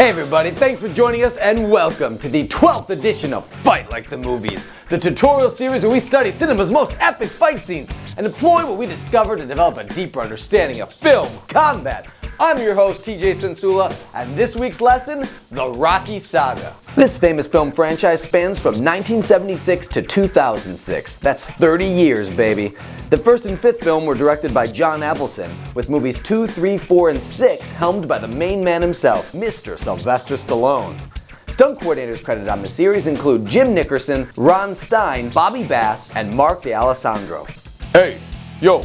Hey everybody, thanks for joining us and welcome to the 12th edition of Fight Like the Movies, the tutorial series where we study cinema's most epic fight scenes and employ what we discover to develop a deeper understanding of film, combat. I'm your host, TJ Cencula, and this week's lesson, the Rocky Saga. This famous film franchise spans from 1976 to 2006. That's 30 years, baby. The first and fifth film were directed by John Avildsen, with movies 2, 3, 4, and 6 helmed by the main man himself, Mr. Sylvester Stallone. Stunt coordinators credited on the series include Jim Nickerson, Ron Stein, Bobby Bass, and Mark D'Alessandro. Hey, yo,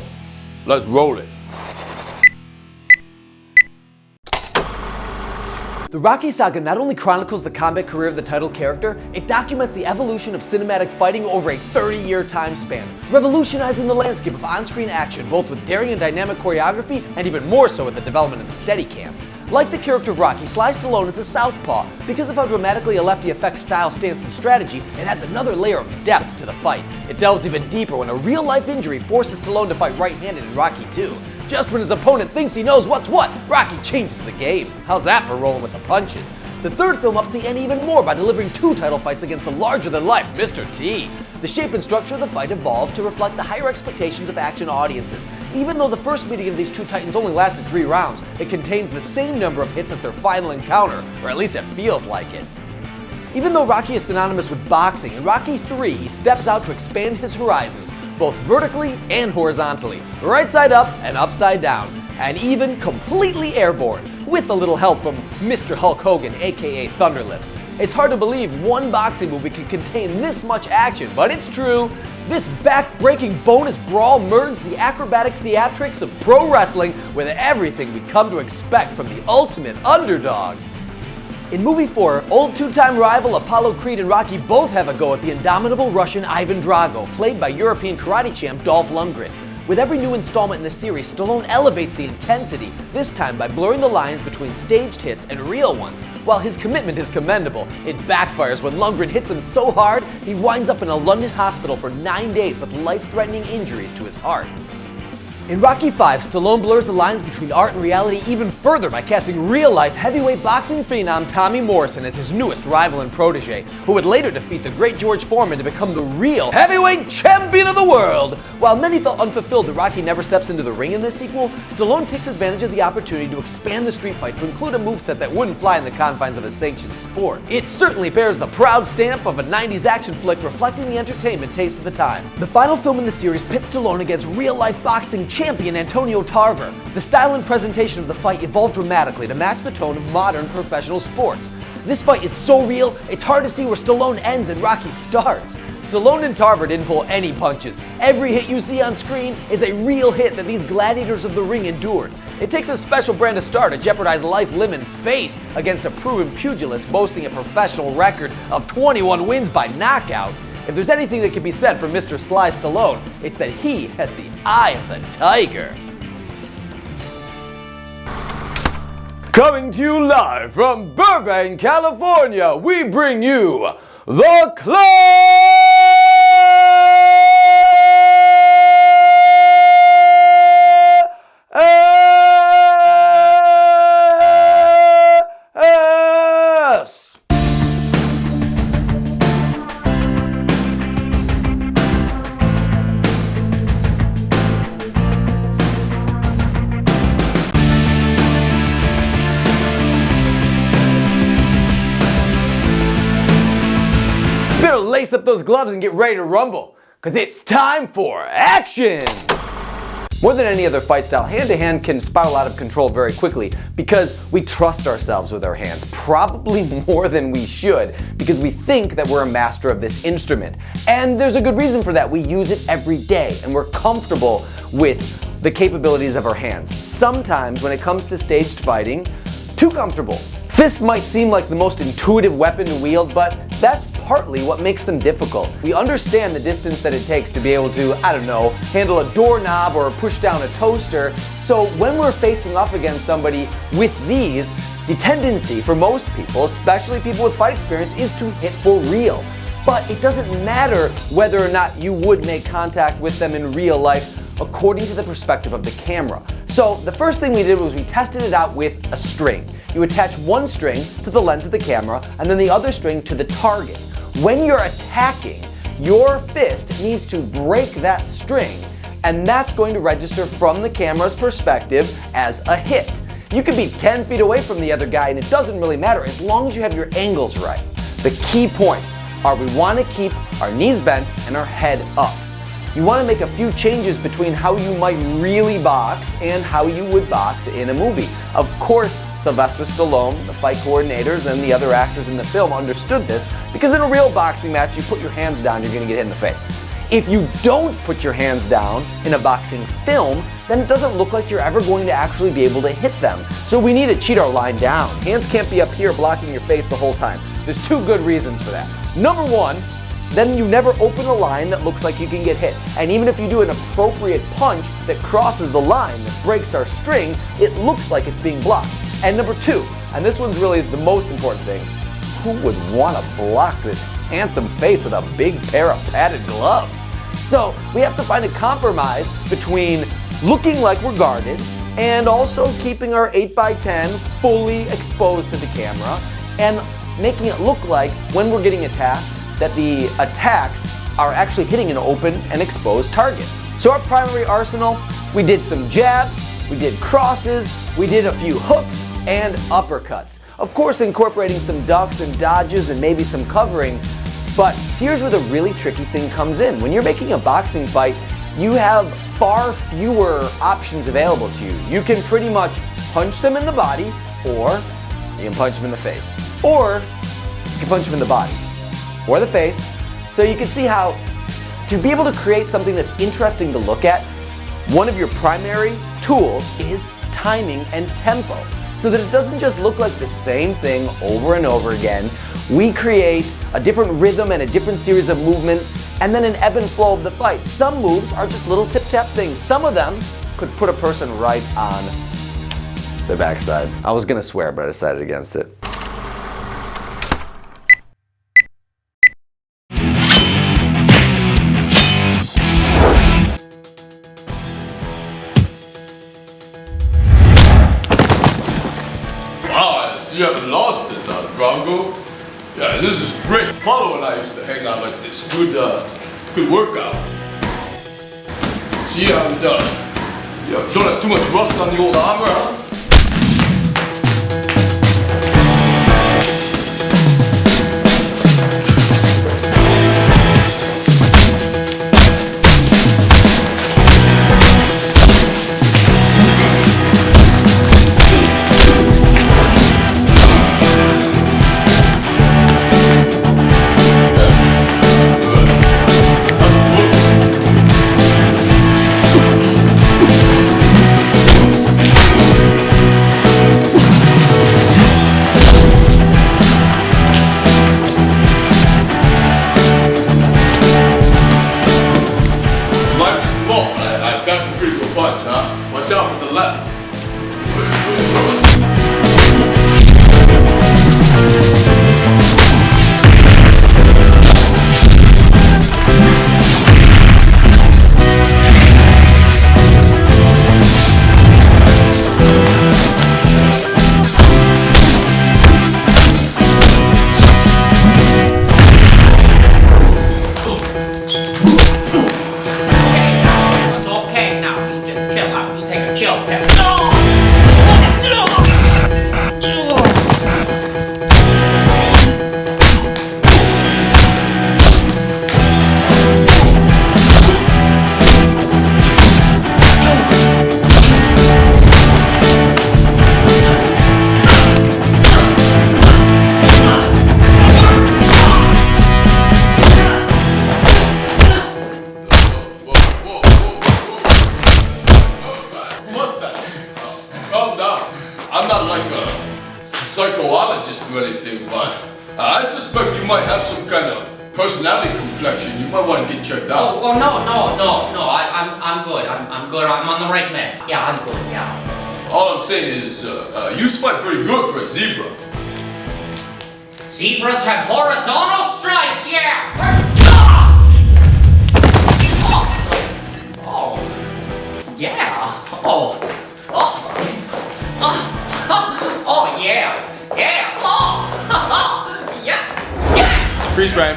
let's roll it. The Rocky Saga not only chronicles the combat career of the title character, it documents the evolution of cinematic fighting over a 30-year time span, revolutionizing the landscape of on-screen action both with daring and dynamic choreography and even more so with the development of the Steadicam. Like the character of Rocky, Sly Stallone is a southpaw. Because of how dramatically a lefty affects style, stance, and strategy, it adds another layer of depth to the fight. It delves even deeper when a real-life injury forces Stallone to fight right-handed in Rocky 2. Just when his opponent thinks he knows what's what, Rocky changes the game. How's that for rolling with the punches? The third film ups the ante even more by delivering 2 title fights against the larger-than-life Mr. T. The shape and structure of the fight evolved to reflect the higher expectations of action audiences. Even though the first meeting of these 2 titans only lasted 3 rounds, it contains the same number of hits as their final encounter, or at least it feels like it. Even though Rocky is synonymous with boxing, in Rocky 3 he steps out to expand his horizons, both vertically and horizontally, right side up and upside down, and even completely airborne, with a little help from Mr. Hulk Hogan, aka Thunderlips. It's hard to believe one boxing movie can contain this much action, but it's true. This back-breaking bonus brawl merged the acrobatic theatrics of pro wrestling with everything we've come to expect from the ultimate underdog. In movie 4, old 2-time rival Apollo Creed and Rocky both have a go at the indomitable Russian Ivan Drago, played by European karate champ Dolph Lundgren. With every new installment in the series, Stallone elevates the intensity, this time by blurring the lines between staged hits and real ones. While his commitment is commendable, it backfires when Lundgren hits him so hard, he winds up in a London hospital for 9 days with life-threatening injuries to his heart. In Rocky 5, Stallone blurs the lines between art and reality even further by casting real-life heavyweight boxing phenom Tommy Morrison as his newest rival and protege, who would later defeat the great George Foreman to become the real heavyweight champion of the world. While many felt unfulfilled that Rocky never steps into the ring in this sequel, Stallone takes advantage of the opportunity to expand the street fight to include a moveset that wouldn't fly in the confines of a sanctioned sport. It certainly bears the proud stamp of a 90s action flick reflecting the entertainment taste of the time. The final film in the series pits Stallone against real-life boxing champion Antonio Tarver. The style and presentation of the fight evolved dramatically to match the tone of modern professional sports. This fight is so real, it's hard to see where Stallone ends and Rocky starts. Stallone and Tarver didn't pull any punches. Every hit you see on screen is a real hit that these gladiators of the ring endured. It takes a special brand of star to jeopardize life, limb, and face against a proven pugilist boasting a professional record of 21 wins by knockout. If there's anything that can be said for Mr. Sly Stallone, it's that he has the eye of the tiger. Coming to you live from Burbank, California, we bring you the Class! Better lace up those gloves and get ready to rumble, because it's time for action! More than any other fight style, hand-to-hand can spiral out of control very quickly because we trust ourselves with our hands, probably more than we should, because we think that we're a master of this instrument. And there's a good reason for that. We use it every day, and we're comfortable with the capabilities of our hands. Sometimes, when it comes to staged fighting, too comfortable. Fists might seem like the most intuitive weapon to wield, but that's partly what makes them difficult. We understand the distance that it takes to be able to, handle a doorknob or push down a toaster. So when we're facing off against somebody with these, the tendency for most people, especially people with fight experience, is to hit full reel. But it doesn't matter whether or not you would make contact with them in real life. according to the perspective of the camera. So the first thing we did was we tested it out with a string. You attach one string to the lens of the camera and then the other string to the target. When you're attacking, your fist needs to break that string, and that's going to register from the camera's perspective as a hit. You could be 10 feet away from the other guy and it doesn't really matter as long as you have your angles right. The key points are we want to keep our knees bent and our head up. You want to make a few changes between how you might really box and how you would box in a movie. Of course, Sylvester Stallone, the fight coordinators, and the other actors in the film understood this because in a real boxing match, you put your hands down, you're going to get hit in the face. If you don't put your hands down in a boxing film, then it doesn't look like you're ever going to actually be able to hit them. So we need to cheat our line down. Hands can't be up here blocking your face the whole time. There's two good reasons for that. Number one, then you never open a line that looks like you can get hit. And even if you do an appropriate punch that crosses the line, that breaks our string, it looks like it's being blocked. And number two, and this one's really the most important thing, who would want to block this handsome face with a big pair of padded gloves? So we have to find a compromise between looking like we're guarded and also keeping our 8x10 fully exposed to the camera and making it look like when we're getting attacked that the attacks are actually hitting an open and exposed target. So our primary arsenal, we did some jabs, we did crosses, we did a few hooks and uppercuts. Of course, incorporating some ducks and dodges and maybe some covering. But here's where the really tricky thing comes in. When you're making a boxing fight, you have far fewer options available to you. You can pretty much punch them in the body, or you can punch them in the face. Or you can punch them in the body, or the face. So you can see how, to be able to create something that's interesting to look at, one of your primary tools is timing and tempo. So that it doesn't just look like the same thing over and over again. We create a different rhythm and a different series of movement, and then an ebb and flow of the fight. Some moves are just little tip-tap things. Some of them could put a person right on their backside. I was gonna swear, but I decided against it. You haven't lost it, Drongo. Yeah, this is great. Apollo and I used to hang out like this. Good workout. See, I'm done. Yeah, don't have too much rust on the old armor, huh? Watch out for the left. I'm not like a psychologist or anything, but I suspect you might have some kind of personality complexion. You might want to get checked out. Oh no, I'm good. I'm good. I'm on the right meds. Yeah, I'm good. Yeah. All I'm saying is, you fight pretty good for a zebra. Zebras have horizontal stripes. Yeah. Oh. yeah. Oh. Oh. Oh, yeah. Yeah. Oh. Yeah. Yeah. Freeze frame.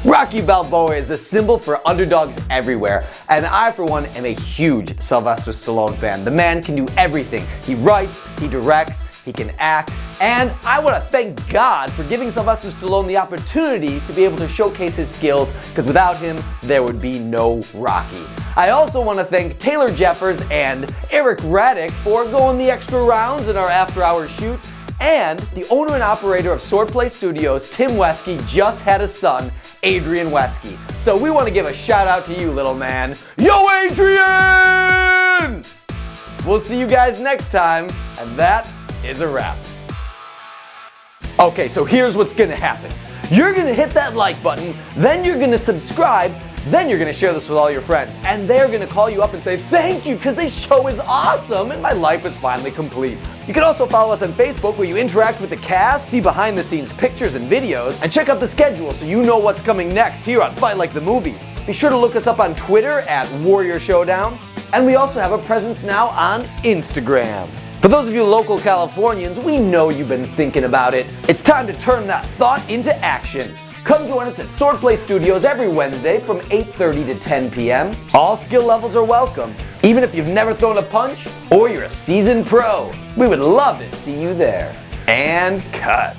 Rocky Balboa is a symbol for underdogs everywhere, and I, for one, am a huge Sylvester Stallone fan. The man can do everything. He writes, he directs, he can act, and I want to thank God for giving Sylvester Stallone the opportunity to be able to showcase his skills, because without him, there would be no Rocky. I also want to thank Taylor Jeffers and Eric Raddick for going the extra rounds in our after-hours shoot, and the owner and operator of Swordplay Studios, Tim Wesky, just had a son, Adrian Wesky. So we want to give a shout out to you, little man. Yo, Adrian! We'll see you guys next time, and that is a wrap. Okay, so here's what's gonna happen. You're gonna hit that like button, then you're gonna subscribe, then you're gonna share this with all your friends, and they're gonna call you up and say thank you because this show is awesome and my life is finally complete. You can also follow us on Facebook where you interact with the cast, see behind the scenes pictures and videos, and check out the schedule so you know what's coming next here on Fight Like the Movies. Be sure to look us up on Twitter at Warrior Showdown, and we also have a presence now on Instagram. For those of you local Californians, we know you've been thinking about it. It's time to turn that thought into action. Come join us at Swordplay Studios every Wednesday from 8:30 to 10 p.m. All skill levels are welcome, even if you've never thrown a punch or you're a seasoned pro. We would love to see you there. And cut.